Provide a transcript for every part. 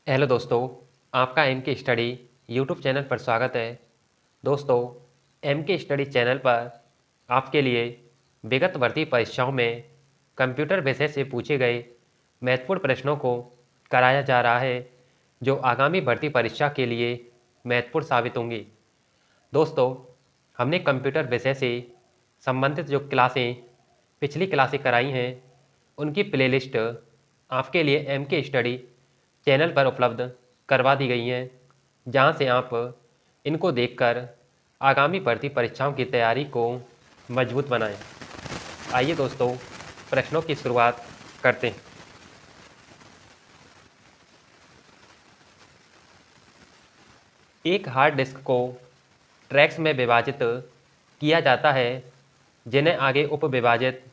Hello दोस्तों, आपका M के स्टडी यूट्यूब चैनल पर स्वागत है। दोस्तों, एम के स्टडी चैनल पर आपके लिए विगत भर्ती परीक्षाओं में कंप्यूटर विषय से पूछे गए महत्वपूर्ण प्रश्नों को कराया जा रहा है, जो आगामी भर्ती परीक्षा के लिए महत्वपूर्ण साबित होंगी। दोस्तों, हमने कंप्यूटर विषय से संबंधित जो क्लासें पिछली क्लासें कराई हैं, उनकी प्लेलिस्ट आपके लिए एम के स्टडी चैनल पर उपलब्ध करवा दी गई हैं, जहां से आप इनको देखकर आगामी भर्ती परीक्षाओं की तैयारी को मजबूत बनाएं। आइए दोस्तों, प्रश्नों की शुरुआत करते हैं। एक हार्ड डिस्क को ट्रैक्स में विभाजित किया जाता है, जिन्हें आगे उप विभाजित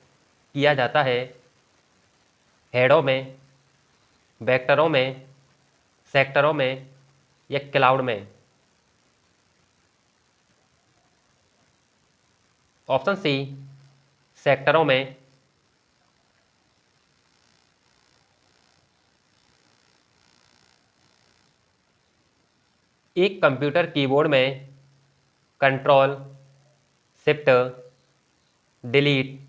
किया जाता है हेडों में, वेक्टरों में, सेक्टरों में या क्लाउड में। ऑप्शन सी, सेक्टरों में। एक कंप्यूटर कीबोर्ड में कंट्रोल, शिफ्ट, डिलीट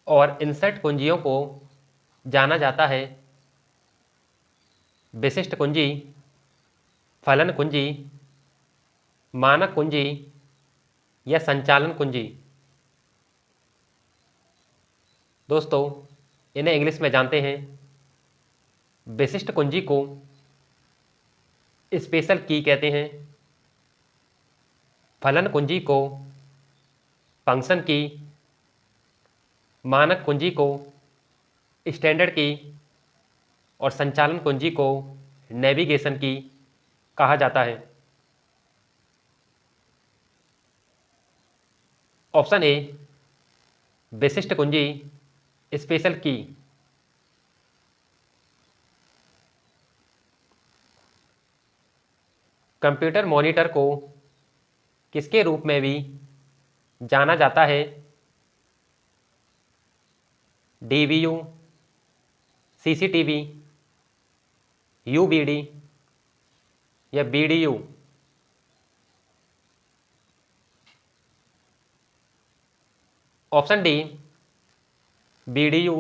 और इंसर्ट कुंजियों को जाना जाता है विशिष्ट कुंजी, फलन कुंजी, मानक कुंजी या संचालन कुंजी। दोस्तों, इन्हें इंग्लिश में जानते हैं। विशिष्ट कुंजी को स्पेशल की कहते हैं, फलन कुंजी को फंक्शन की, मानक कुंजी को स्टैंडर्ड की और संचालन कुंजी को नेविगेशन की कहा जाता है। ऑप्शन ए, विशिष्ट कुंजी स्पेशल की। कंप्यूटर मॉनिटर को किसके रूप में भी जाना जाता है? डीवीयू, सीसीटीवी, यूबीडी या बीडीयू। Option D, BDU.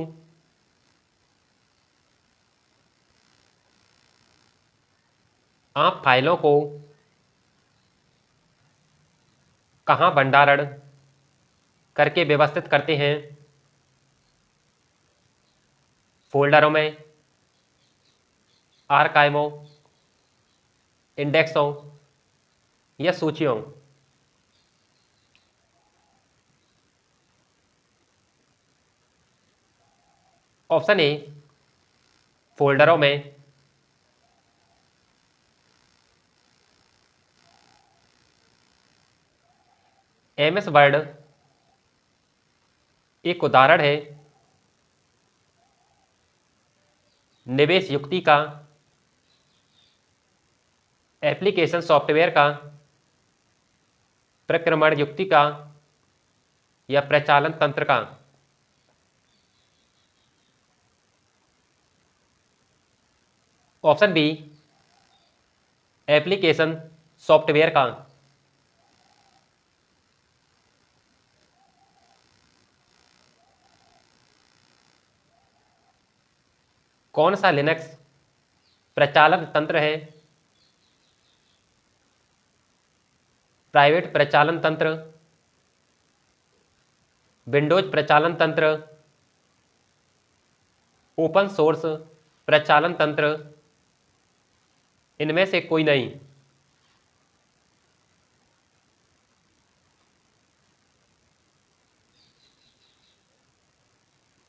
आप फाइलों को कहाँ भंडारण करके व्यवस्थित करते हैं? फोल्डरों में, आर्काइवों, इंडेक्सों या सूचियों। ऑप्शन ए, फोल्डरों में। एमएस वर्ड एक उदाहरण है निवेश युक्ति का, एप्लीकेशन सॉफ्टवेयर का, प्रक्रमण युक्ति का या प्रचालन तंत्र का। ऑप्शन बी, एप्लीकेशन सॉफ्टवेयर का। कौन सा लिनक्स प्रचालन तंत्र है? प्राइवेट प्रचालन तंत्र, विंडोज प्रचालन तंत्र, ओपन सोर्स प्रचालन तंत्र, इनमें से कोई नहीं।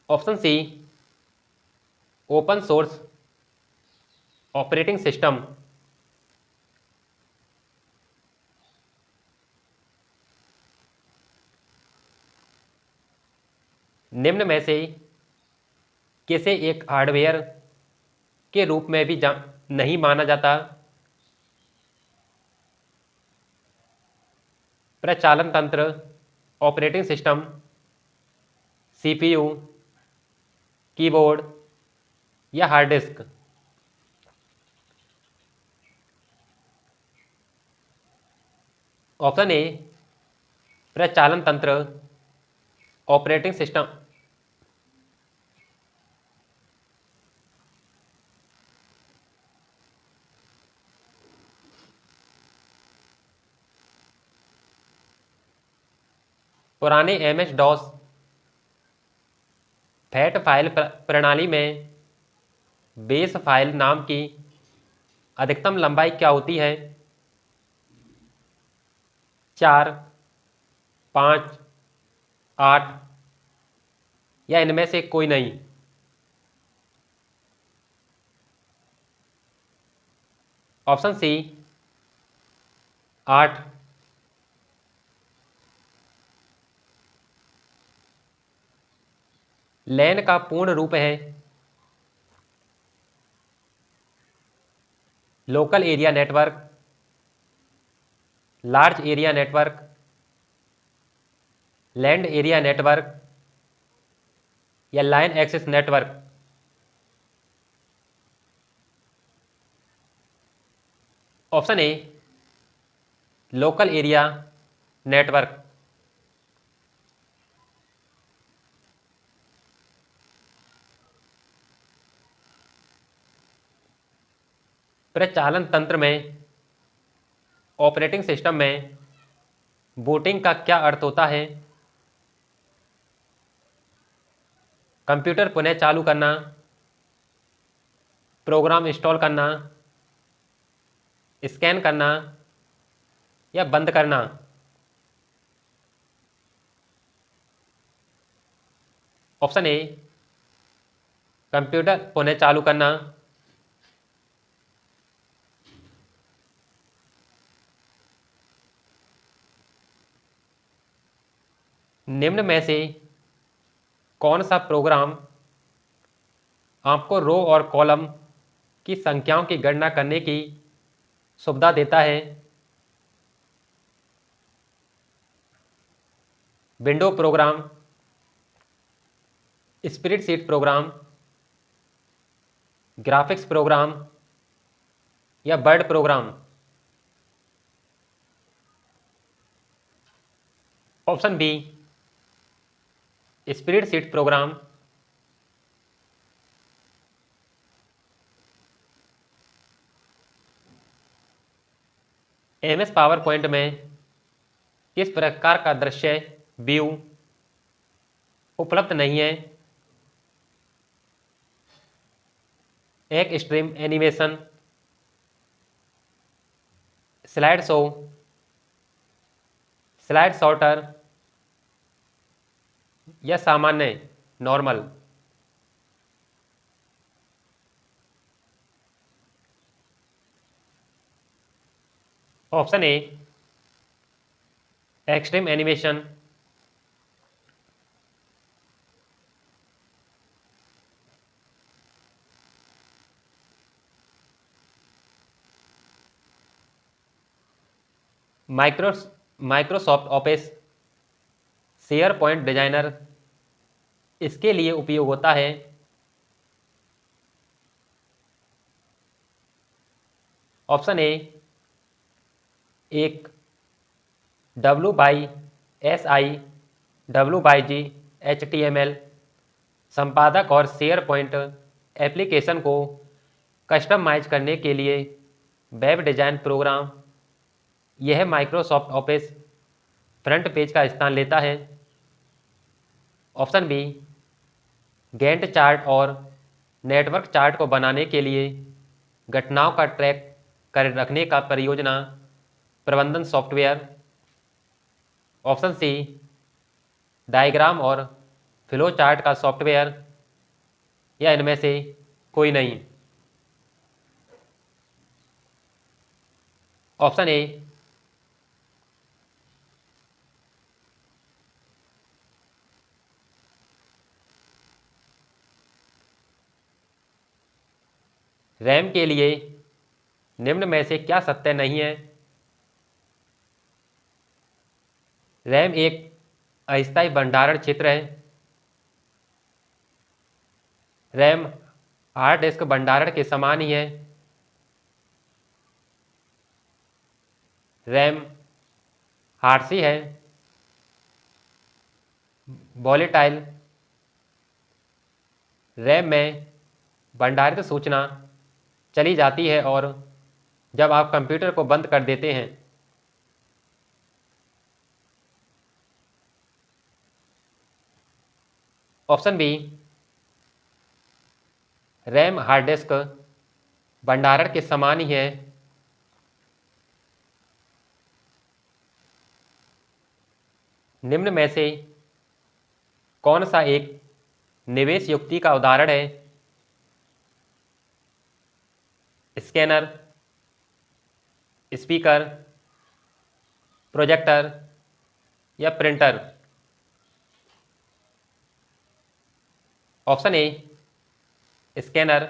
Option C, open source operating system. निम्न में से किसे एक हार्डवेयर के रूप में भी नहीं माना जाता? प्रचालन तंत्र, ऑपरेटिंग सिस्टम, सीपीयू, कीबोर्ड या हार्ड डिस्क। ऑप्शन ए प्रचालन तंत्र, ऑपरेटिंग सिस्टम। पुराने एमएस डॉस फैट फाइल प्रणाली में बेस फाइल नाम की अधिकतम लंबाई क्या होती है? 4, 5, 8 या इनमें से कोई नहीं? ऑप्शन सी 8। लैन का पूर्ण रूप है local area network, large area network, land area network या line access network. Option A local area network. प्रचालन तंत्र में ऑपरेटिंग सिस्टम में बूटिंग का क्या अर्थ होता है? कंप्यूटर पुनः चालू करना, प्रोग्राम इंस्टॉल करना, स्कैन करना या बंद करना। ऑप्शन ए कंप्यूटर पुनः चालू करना। निम्न में से कौन सा प्रोग्राम आपको रो और कॉलम की संख्याओं की गणना करने की सुविधा देता है? Window program, spreadsheet program, graphics program या word program. Option B spreadsheet program. MS PowerPoint में किस प्रकार का दृश्य व्यू उपलब्ध नहीं है? एक stream animation, slide show, slide sorter या सामान्य normal. Option A extreme animation. Microsoft office share point designer इसके लिए उपयोग होता है? ऑप्शन ए एक WSI, WG, HTML संपादक और शेयर पॉइंट एप्लीकेशन को कस्टमाइज करने के लिए वेब डिजाइन प्रोग्राम। यह माइक्रोसॉफ्ट ऑफिस फ्रंट पेज का स्थान लेता है। ऑप्शन बी गैंट चार्ट और नेटवर्क चार्ट को बनाने के लिए घटनाओं का ट्रैक कर रखने का परियोजना प्रबंधन सॉफ्टवेयर। ऑप्शन सी डायग्राम और फ्लो चार्ट का सॉफ्टवेयर या इनमें से कोई नहीं? ऑप्शन ए रैम के लिए निम्न में से क्या सत्य नहीं है? रैम एक अस्थायी भंडारण क्षेत्र है। रैम हार्ड डिस्क भंडारण के समान ही है। रैम हार्ड सी है, वॉलेटाइल, रैम में भंडारित सूचना चली जाती है और जब आप कंप्यूटर को बंद कर देते हैं option B, RAM hard disk भंडारण के समान ही है। निम्न में से कौन सा एक निवेश युक्ति का उदाहरण है? स्कैनर, स्पीकर, प्रोजेक्टर या प्रिंटर? Option A, scanner.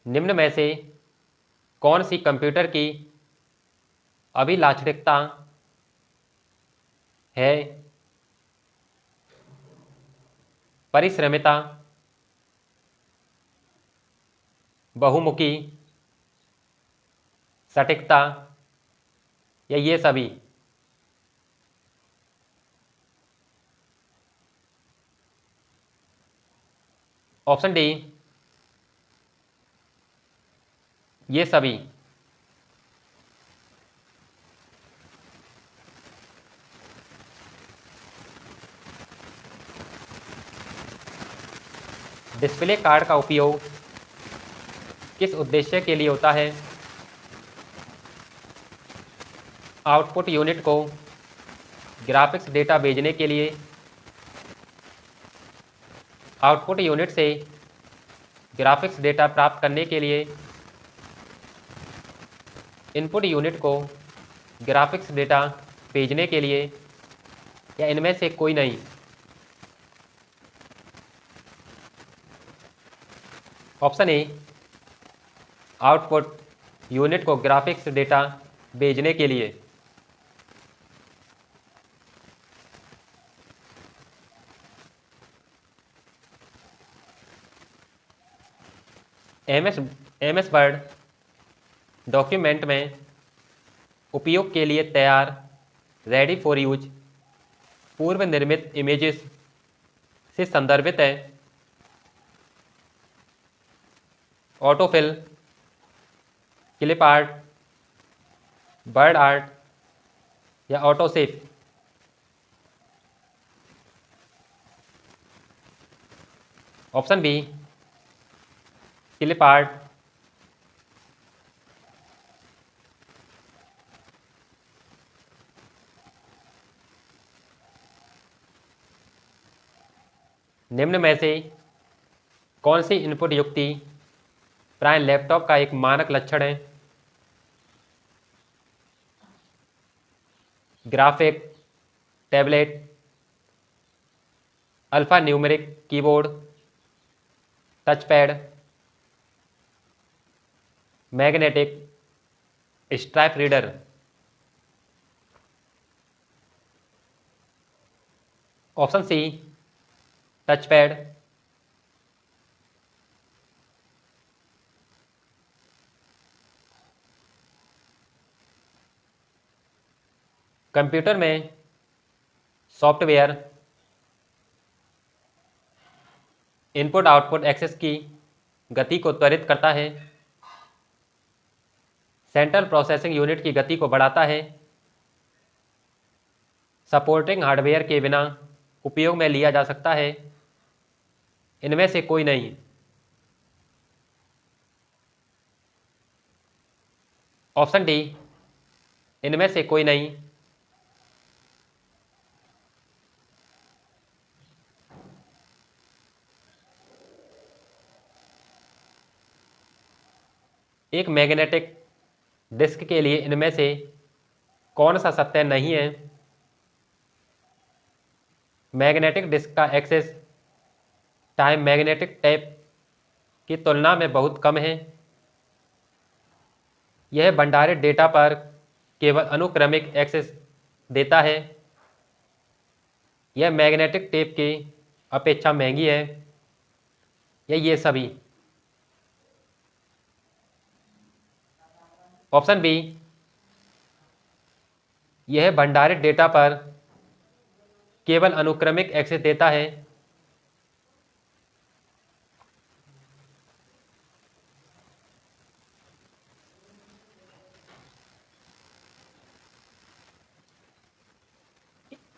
निम्न में से कौन सी कंप्यूटर की अभिलाक्षणिकता है? परिश्रमिता, बहुमुखी, सटीकता या ये सभी? ऑप्शन डी, ये सभी। डिस्प्ले कार्ड का उपयोग किस उद्देश्य के लिए होता है? आउटपुट यूनिट को ग्राफिक्स डेटा भेजने के लिए, आउटपुट यूनिट से ग्राफिक्स डेटा प्राप्त करने के लिए, इनपुट यूनिट को ग्राफिक्स डेटा भेजने के लिए या इनमें से कोई नहीं? ऑप्शन ए, आउटपुट यूनिट को ग्राफिक्स डेटा भेजने के लिए। एमएस वर्ड डॉक्यूमेंट में उपयोग के लिए तैयार रेडी फॉर यूज पूर्व निर्मित इमेजेस से संदर्भित है। Autofill, clip art, bird art या autoshape? Option B, clip art. निम्न में से कौन सी इनपुट युक्ति प्राय लैपटॉप का एक मानक लक्षण है? Graphic tablet, alpha numeric keyboard, touchpad, magnetic stripe reader? Option C, touchpad. Computer में सॉफ्टवेयर इनपुट आउटपुट एक्सेस की गति को त्वरित करता है, सेंट्रल प्रोसेसिंग यूनिट की गति को बढ़ाता है, सपोर्टिंग हार्डवेयर के बिना उपयोग में लिया जा सकता है, इनमें से कोई नहीं? ऑप्शन डी, इनमें से कोई नहीं। एक मैग्नेटिक डिस्क के लिए इनमें से कौन सा सत्य नहीं है? मैग्नेटिक डिस्क का एक्सेस टाइम मैग्नेटिक टेप की तुलना में बहुत कम है। यह भंडारित डेटा पर केवल अनुक्रमिक एक्सेस देता है। यह मैग्नेटिक टेप की अपेक्षा महंगी है या ये सभी? ऑप्शन बी, यह भंडारित डेटा पर केवल अनुक्रमिक एक्सेस देता है।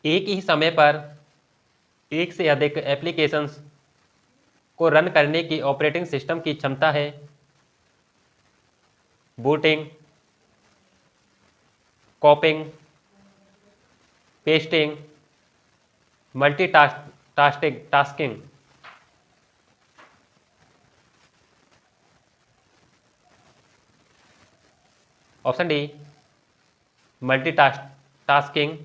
एक ही समय पर एक से अधिक एप्लीकेशंस को रन करने की ऑपरेटिंग सिस्टम की क्षमता है। Booting, कॉपिंग, pasting, tasking. Option D, tasking,